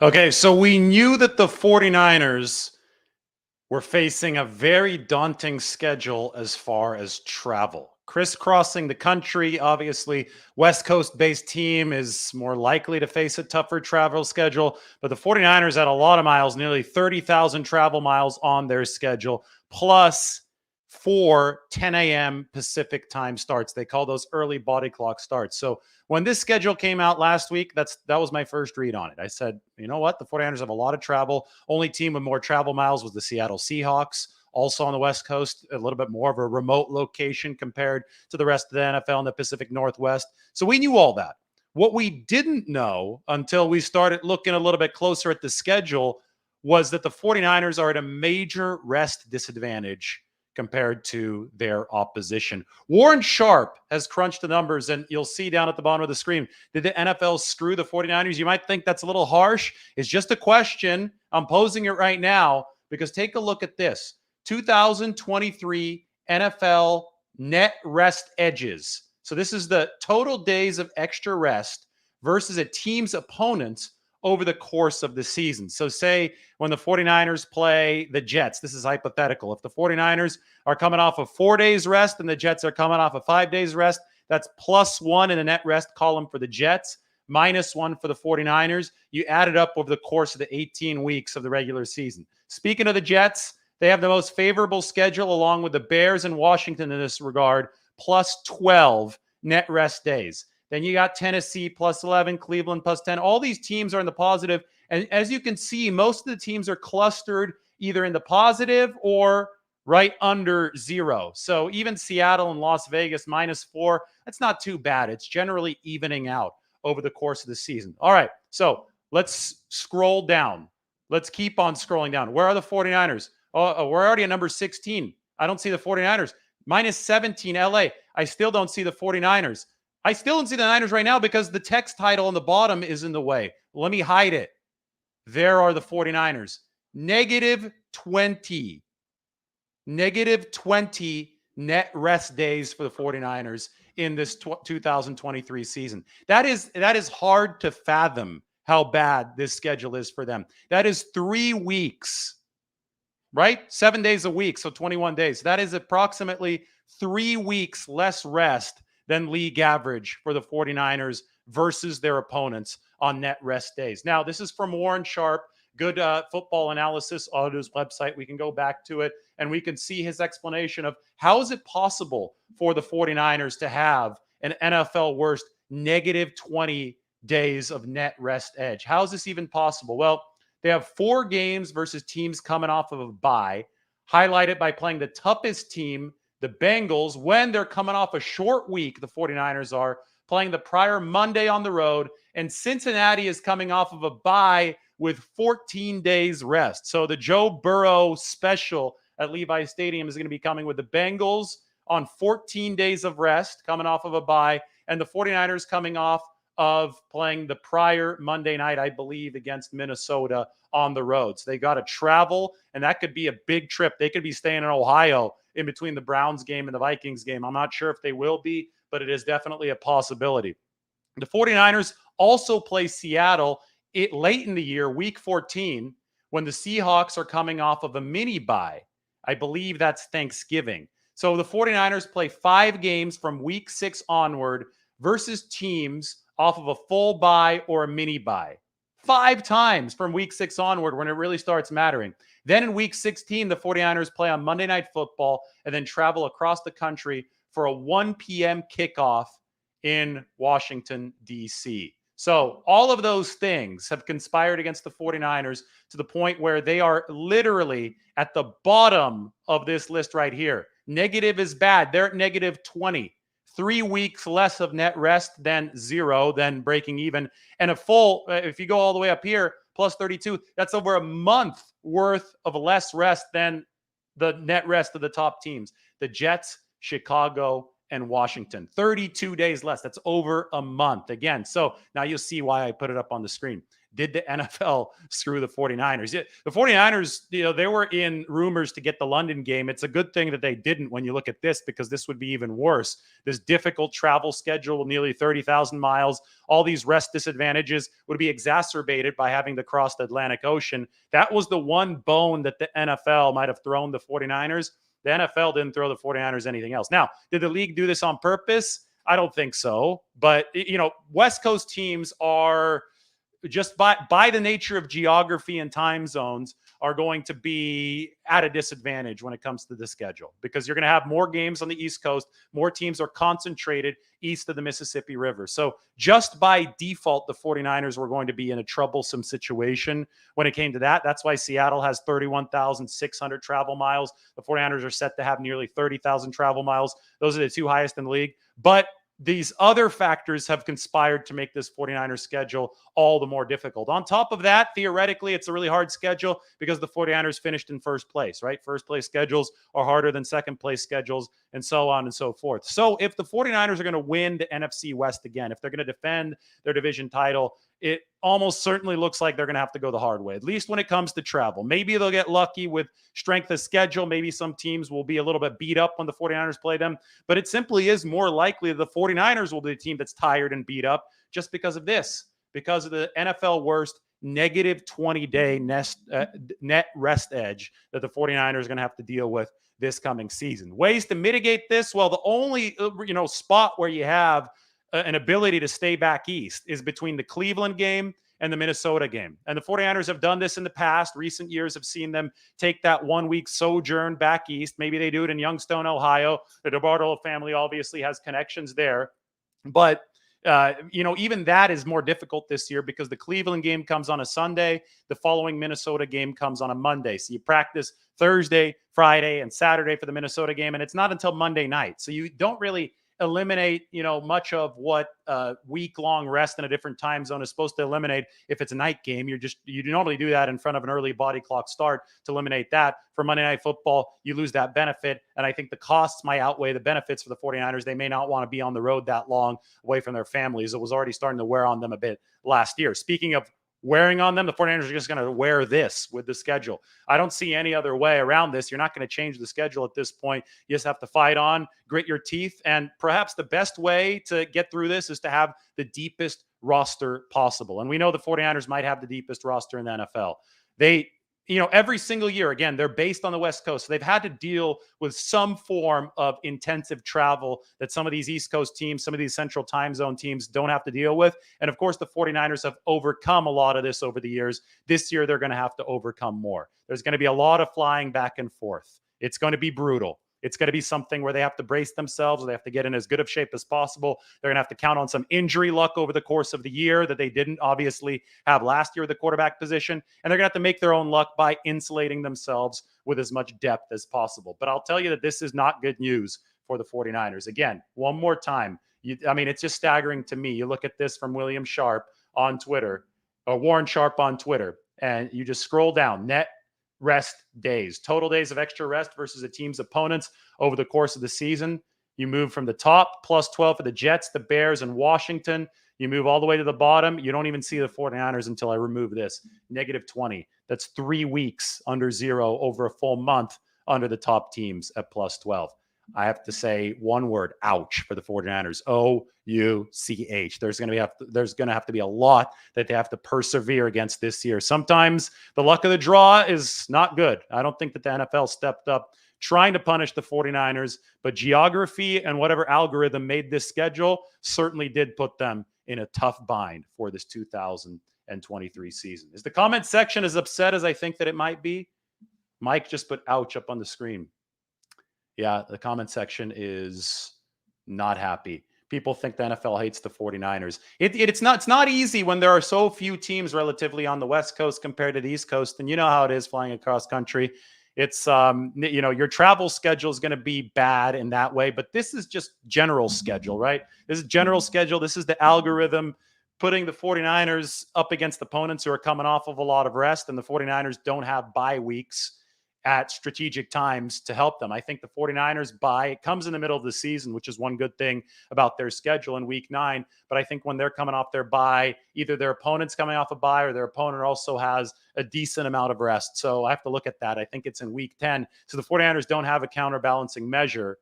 Okay, so we knew that the 49ers were facing a very daunting schedule as far as travel. Crisscrossing the country, obviously, West Coast based team is more likely to face a tougher travel schedule, but the 49ers had a lot of miles, nearly 30,000 travel miles on their schedule, plus four 10 a.m. Pacific time starts. They call those early body clock starts. So when this schedule came out last week, that was my first read on it. I said, you know what? The 49ers have a lot of travel. Only team with more travel miles was the Seattle Seahawks, also on the West Coast, a little bit more of a remote location compared to the rest of the NFL in the Pacific Northwest. So we knew all that. What we didn't know until we started looking a little bit closer at the schedule was that the 49ers are at a major rest disadvantage compared to their opposition. Warren Sharp has crunched the numbers, and you'll see down at the bottom of the screen, did the NFL screw the 49ers? You might think that's a little harsh. It's just a question. I'm posing it right now because take a look at this. 2023 NFL net rest edges. So this is the total days of extra rest versus a team's opponents over the course of the season. So say when the 49ers play the Jets, this is hypothetical. If the 49ers are coming off of 4 days rest and the Jets are coming off of 5 days rest, that's +1 in the net rest column for the Jets, -1 for the 49ers. You add it up over the course of the 18 weeks of the regular season. Speaking of the Jets, they have the most favorable schedule along with the Bears and Washington in this regard, +12 net rest days. Then you got Tennessee +11, Cleveland +10. All these teams are in the positive. And as you can see, most of the teams are clustered either in the positive or right under zero. So even Seattle and Las Vegas -4, that's not too bad. It's generally evening out over the course of the season. All right, so let's scroll down. Let's keep on scrolling down. Where are the 49ers? We're already at number 16. I don't see the 49ers. -17 LA. I still don't see the 49ers. I still don't see the Niners right now because the text title on the bottom is in the way. Let me hide it. There are the 49ers. -20. -20 net rest days for the 49ers in this 2023 season. That is hard to fathom how bad this schedule is for them. That is 3 weeks, right? 7 days a week, so 21 days. That is approximately 3 weeks less rest than league average for the 49ers versus their opponents on net rest days. Now, this is from Warren Sharp, good football analysis on his website. We can go back to it and we can see his explanation of how is it possible for the 49ers to have an NFL worst -20 days of net rest edge. How is this even possible? Well, they have 4 games versus teams coming off of a bye, highlighted by playing the toughest team, the Bengals, when they're coming off a short week. The 49ers are playing the prior Monday on the road, and Cincinnati is coming off of a bye with 14 days rest. So the Joe Burrow special at Levi Stadium is going to be coming with the Bengals on 14 days of rest, coming off of a bye, and the 49ers coming off of playing the prior Monday night, I believe, against Minnesota on the road. So they got to travel, and that could be a big trip. They could be staying in Ohio in between the Browns game and the Vikings game. I'm not sure if they will be, but it is definitely a possibility. The 49ers also play Seattle late in the year, week 14, when the Seahawks are coming off of a mini bye. I believe that's Thanksgiving. So the 49ers play 5 games from week 6 onward versus teams off of a full bye or a mini bye. 5 times from week 6 onward when it really starts mattering. Then in week 16, the 49ers play on Monday Night Football and then travel across the country for a 1 p.m. kickoff in Washington, D.C. So all of those things have conspired against the 49ers to the point where they are literally at the bottom of this list right here. Negative is bad. They're at -20. 3 weeks less of net rest than 0, than breaking even. And a full, if you go all the way up here, +32, that's over a month worth of less rest than the net rest of the top teams. The Jets, Chicago, and Washington. 32 days less. That's over a month again. So now you'll see why I put it up on the screen. Did the NFL screw the 49ers? The 49ers, they were in rumors to get the London game. It's a good thing that they didn't when you look at this, because this would be even worse. This difficult travel schedule, nearly 30,000 miles, all these rest disadvantages would be exacerbated by having to cross the Atlantic Ocean. That was the one bone that the NFL might have thrown the 49ers. The NFL didn't throw the 49ers anything else. Now, did the league do this on purpose? I don't think so. But, West Coast teams are just by the nature of geography and time zones are going to be at a disadvantage when it comes to the schedule, because you're going to have more games on the East Coast. More teams are concentrated east of the Mississippi River. So just by default, the 49ers were going to be in a troublesome situation when it came to that. That's why Seattle has 31,600 travel miles. The 49ers are set to have nearly 30,000 travel miles. Those are the two highest in the league. But these other factors have conspired to make this 49ers schedule all the more difficult. On top of that, theoretically, it's a really hard schedule because the 49ers finished in first place, right? First place schedules are harder than second place schedules, and so on and so forth. So if the 49ers are going to win the NFC West again, if they're going to defend their division title, it almost certainly looks like they're going to have to go the hard way, at least when it comes to travel. Maybe they'll get lucky with strength of schedule. Maybe some teams will be a little bit beat up when the 49ers play them, but it simply is more likely the 49ers will be the team that's tired and beat up just because of this, because of the NFL worst negative 20-day net rest edge that the 49ers are going to have to deal with this coming season. Ways to mitigate this? Well, the only spot where you have an ability to stay back east is between the Cleveland game and the Minnesota game. And the 49ers have done this in the past. Recent years have seen them take that 1 week sojourn back east. Maybe they do it in Youngstown, Ohio. The DeBartolo family obviously has connections there. But, even that is more difficult this year because the Cleveland game comes on a Sunday. The following Minnesota game comes on a Monday. So you practice Thursday, Friday, and Saturday for the Minnesota game. And it's not until Monday night. So you don't really eliminate, much of what week-long rest in a different time zone is supposed to eliminate. If it's a night game, you normally do that in front of an early body clock start to eliminate that. For Monday Night Football, you lose that benefit, and I think the costs might outweigh the benefits for the 49ers. They may not want to be on the road that long away from their families. It was already starting to wear on them a bit last year. Speaking of wearing on them, the 49ers are just going to wear this with the schedule. I don't see any other way around this. You're not going to change the schedule at this point. You just have to fight on, grit your teeth, and perhaps the best way to get through this is to have the deepest roster possible. And we know the 49ers might have the deepest roster in the NFL. They, every single year, again, they're based on the West Coast. So they've had to deal with some form of intensive travel that some of these East Coast teams, some of these central time zone teams don't have to deal with. And of course, the 49ers have overcome a lot of this over the years. This year, they're going to have to overcome more. There's going to be a lot of flying back and forth. It's going to be brutal. It's going to be something where they have to brace themselves. They have to get in as good of shape as possible. They're going to have to count on some injury luck over the course of the year that they didn't obviously have last year at the quarterback position. And they're going to have to make their own luck by insulating themselves with as much depth as possible. But I'll tell you that this is not good news for the 49ers. Again, one more time. It's just staggering to me. You look at this from William Sharp on Twitter, or Warren Sharp on Twitter, and you just scroll down. Net rest days, total days of extra rest versus a team's opponents over the course of the season. You move from the top, plus 12 for the Jets, the Bears, and Washington. You move all the way to the bottom. You don't even see the 49ers until I remove this. Negative 20. That's 3 weeks under zero over a full month under the top teams at plus 12. I have to say one word, ouch, for the 49ers. O-U-C-H. There's going to have to be a lot that they have to persevere against this year. Sometimes the luck of the draw is not good. I don't think that the NFL stepped up trying to punish the 49ers, but geography and whatever algorithm made this schedule certainly did put them in a tough bind for this 2023 season. Is the comment section as upset as I think that it might be? Mike just put ouch up on the screen. Yeah, the comment section is not happy. People think the NFL hates the 49ers. It's not easy when there are so few teams relatively on the West Coast compared to the East Coast. And you know how it is flying across country. It's, your travel schedule is going to be bad in that way. But this is just general schedule, right? This is general schedule. This is the algorithm putting the 49ers up against opponents who are coming off of a lot of rest. And the 49ers don't have bye weeks. at strategic times to help them. I think the 49ers bye, it comes in the middle of the season, which is one good thing about their schedule in week 9. But I think when they're coming off their bye, either their opponent's coming off a bye or their opponent also has a decent amount of rest. So I have to look at that. I think it's in week 10. So the 49ers don't have a counterbalancing measure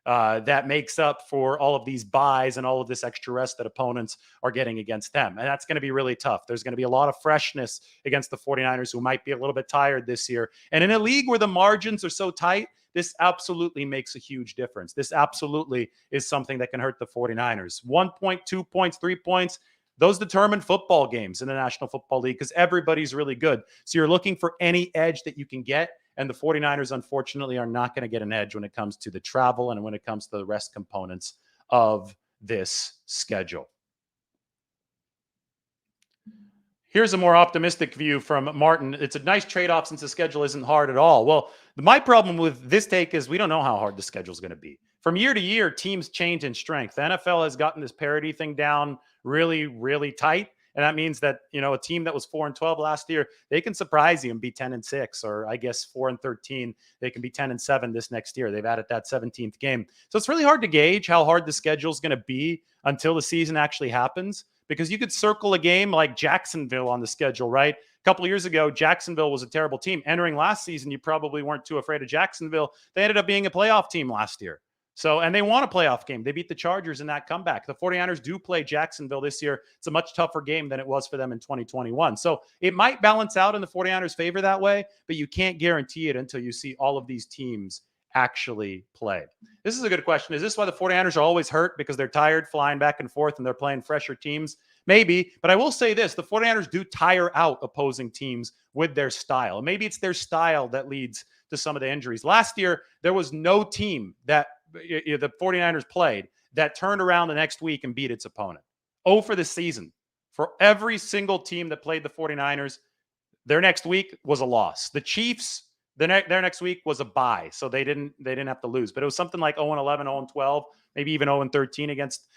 that makes up for all of these buys and all of this extra rest that opponents are getting against them. And that's going to be really tough. There's going to be a lot of freshness against the 49ers who might be a little bit tired this year. And in a league where the margins are so tight, this absolutely makes a huge difference. This absolutely is something that can hurt the 49ers. 1 point, 2 points, 3 points. Those determine football games in the National Football League because everybody's really good. So you're looking for any edge that you can get. And the 49ers, unfortunately, are not going to get an edge when it comes to the travel and when it comes to the rest components of this schedule. Here's a more optimistic view from Martin. It's a nice trade-off since the schedule isn't hard at all. Well, my problem with this take is we don't know how hard the schedule is going to be. From year to year, teams change in strength. The NFL has gotten this parity thing down really, really tight. And that means that, a team that was 4-12 last year, they can surprise you and be 10-6, or I guess 4-13. They can be 10-7 this next year. They've added that 17th game. So it's really hard to gauge how hard the schedule is going to be until the season actually happens, because you could circle a game like Jacksonville on the schedule, right? A couple of years ago, Jacksonville was a terrible team. Entering last season, you probably weren't too afraid of Jacksonville. They ended up being a playoff team last year. So, and they won a playoff game. They beat the Chargers in that comeback. The 49ers do play Jacksonville this year. It's a much tougher game than it was for them in 2021. So it might balance out in the 49ers' favor that way, but you can't guarantee it until you see all of these teams actually play. This is a good question. Is this why the 49ers are always hurt? Because they're tired flying back and forth and they're playing fresher teams? Maybe, but I will say this. The 49ers do tire out opposing teams with their style. Maybe it's their style that leads to some of the injuries. Last year, there was no team that the 49ers played that turned around the next week and beat its opponent. For the season. For every single team that played the 49ers, their next week was a loss. The Chiefs, their next week was a bye, so they didn't have to lose. But it was something like 0-11, 0-12, maybe even 0-13 against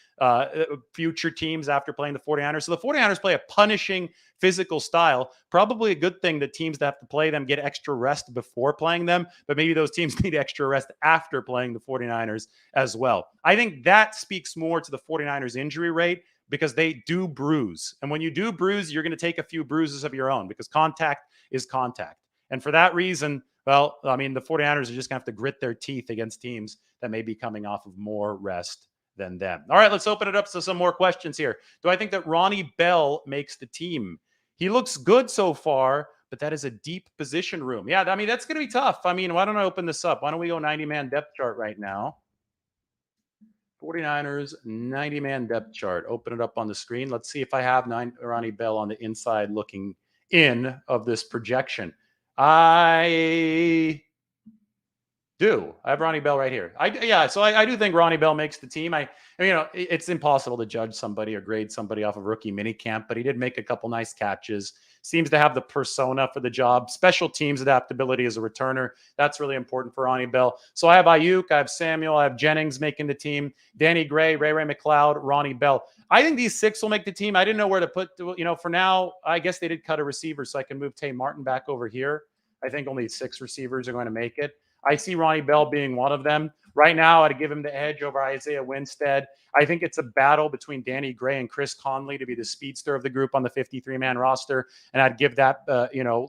future teams after playing the 49ers. So the 49ers play a punishing physical style. Probably a good thing that teams that have to play them get extra rest before playing them, but maybe those teams need extra rest after playing the 49ers as well. I think that speaks more to the 49ers injury rate because they do bruise. And when you do bruise, you're going to take a few bruises of your own because contact is contact. And for that reason, well, I mean, the 49ers are just going to have to grit their teeth against teams that may be coming off of more rest than them. All right, let's open it up to some more questions here. Do I think that Ronnie Bell makes the team? He looks good so far, but that is a deep position room. Yeah, I mean, that's going to be tough. I mean, why don't I open this up? Why don't we go 90-man depth chart right now? 49ers 90-man depth chart. Open it up on the screen. Let's see if I have Ronnie Bell on the inside looking in of this projection. I do. I have Ronnie Bell right here. So I do think Ronnie Bell makes the team. It's impossible to judge somebody or grade somebody off of rookie minicamp, but he did make a couple nice catches. Seems to have the persona for the job. Special teams adaptability as a returner. That's really important for Ronnie Bell. So I have Ayuk, I have Samuel, I have Jennings making the team. Danny Gray, Ray McLeod, Ronnie Bell. I think these 6 will make the team. I didn't know where to put, for now, I guess they did cut a receiver so I can move Tay Martin back over here. I think only 6 receivers are going to make it. I see Ronnie Bell being one of them. Right now, I'd give him the edge over Isaiah Winstead. I think it's a battle between Danny Gray and Chris Conley to be the speedster of the group on the 53-man roster, and I'd give that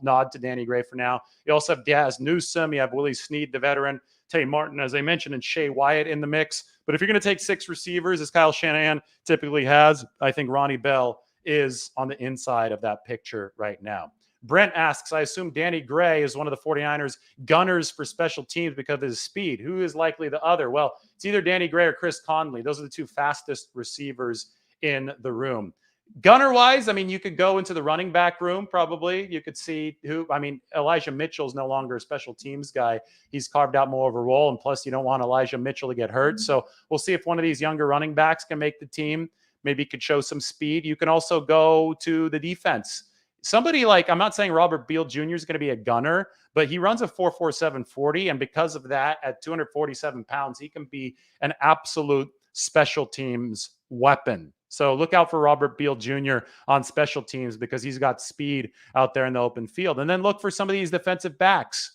nod to Danny Gray for now. You also have Daz Newsome. You have Willie Snead, the veteran. Tay Martin, as I mentioned, and Shea Wyatt in the mix. But if you're going to take 6 receivers, as Kyle Shanahan typically has, I think Ronnie Bell is on the inside of that picture right now. Brent asks, I assume Danny Gray is one of the 49ers gunners for special teams because of his speed. Who is likely the other? Well, it's either Danny Gray or Chris Conley. Those are the 2 fastest receivers in the room. Gunner-wise, I mean, you could go into the running back room probably. You could see Elijah Mitchell's no longer a special teams guy. He's carved out more of a role, and plus you don't want Elijah Mitchell to get hurt. So we'll see if one of these younger running backs can make the team. Maybe could show some speed. You can also go to the defense. Somebody like, I'm not saying Robert Beal Jr. is going to be a gunner, but he runs a 4.47 40. And because of that, at 247 pounds, he can be an absolute special teams weapon. So look out for Robert Beal Jr. on special teams because he's got speed out there in the open field. And then look for some of these defensive backs.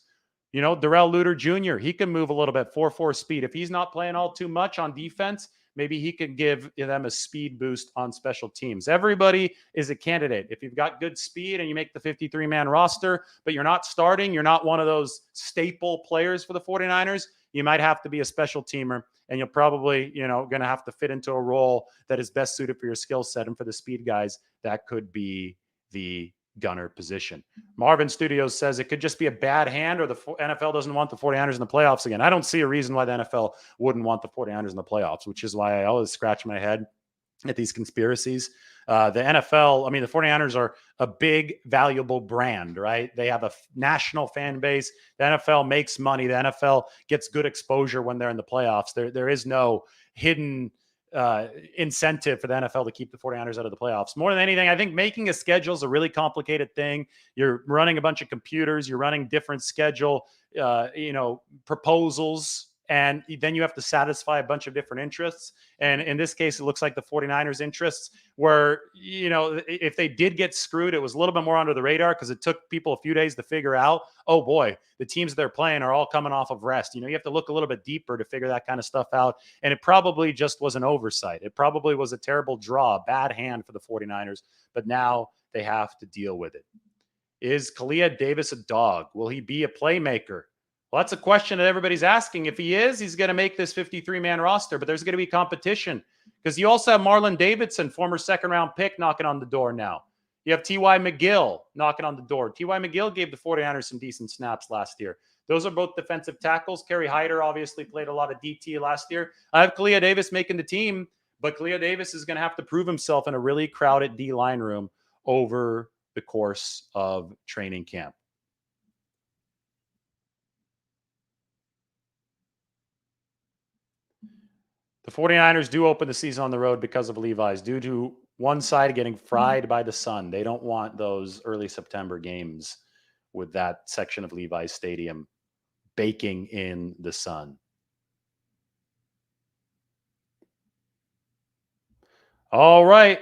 You know, Darrell Luter Jr., he can move a little bit, 4-4 speed. If he's not playing all too much on defense, maybe he could give them a speed boost on special teams. Everybody is a candidate. If you've got good speed and you make the 53-man roster, but you're not starting, you're not one of those staple players for the 49ers, you might have to be a special teamer, and you'll probably, going to have to fit into a role that is best suited for your skill set. And for the speed guys, that could be the gunner position. Marvin Studios says it could just be a bad hand, or the NFL doesn't want the 49ers in the playoffs again. I don't see a reason why the NFL wouldn't want the 49ers in the playoffs, which is why I always scratch my head at these conspiracies. The NFL, the 49ers are a big, valuable brand, right? They have a national fan base. The NFL makes money. The NFL gets good exposure when they're in the playoffs. There is no hidden incentive for the NFL to keep the 49ers out of the playoffs. More than anything, I think making a schedule is a really complicated thing. You're running a bunch of computers, you're running different schedule, proposals, and then you have to satisfy a bunch of different interests. And in this case, it looks like the 49ers interests were, if they did get screwed, it was a little bit more under the radar because it took people a few days to figure out, oh boy, the teams they're playing are all coming off of rest. You have to look a little bit deeper to figure that kind of stuff out. And it probably just was an oversight. It probably was a terrible draw, a bad hand for the 49ers, but now they have to deal with it. Is Kalia Davis a dog? Will he be a playmaker? Well, that's a question that everybody's asking. If he is, he's going to make this 53-man roster, but there's going to be competition because you also have Marlon Davidson, former second-round pick, knocking on the door now. You have T.Y. McGill knocking on the door. T.Y. McGill gave the 49ers some decent snaps last year. Those are both defensive tackles. Kerry Hyder obviously played a lot of DT last year. I have Kalia Davis making the team, but Kalia Davis is going to have to prove himself in a really crowded D-line room over the course of training camp. The 49ers do open the season on the road because of Levi's, due to one side getting fried by the sun. They don't want those early September games with that section of Levi's Stadium baking in the sun. All right.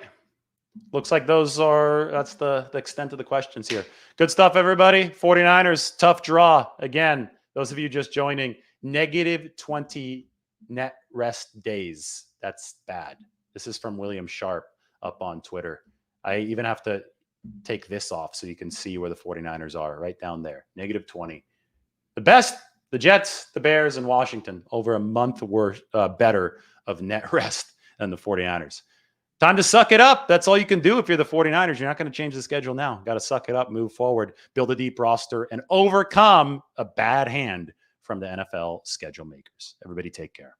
Looks like that's the extent of the questions here. Good stuff, everybody. 49ers, tough draw. Again, those of you just joining, -20 net rest days. That's bad. This is from William Sharp up on Twitter. I even have to take this off so you can see where the 49ers are, right down there. -20. The best, the Jets, the Bears, and Washington, over a month worth better of net rest than the 49ers. Time to suck it up. That's all you can do if you're the 49ers. You're not going to change the schedule now. Got to suck it up, move forward, build a deep roster, and overcome a bad hand from the NFL schedule makers. Everybody take care.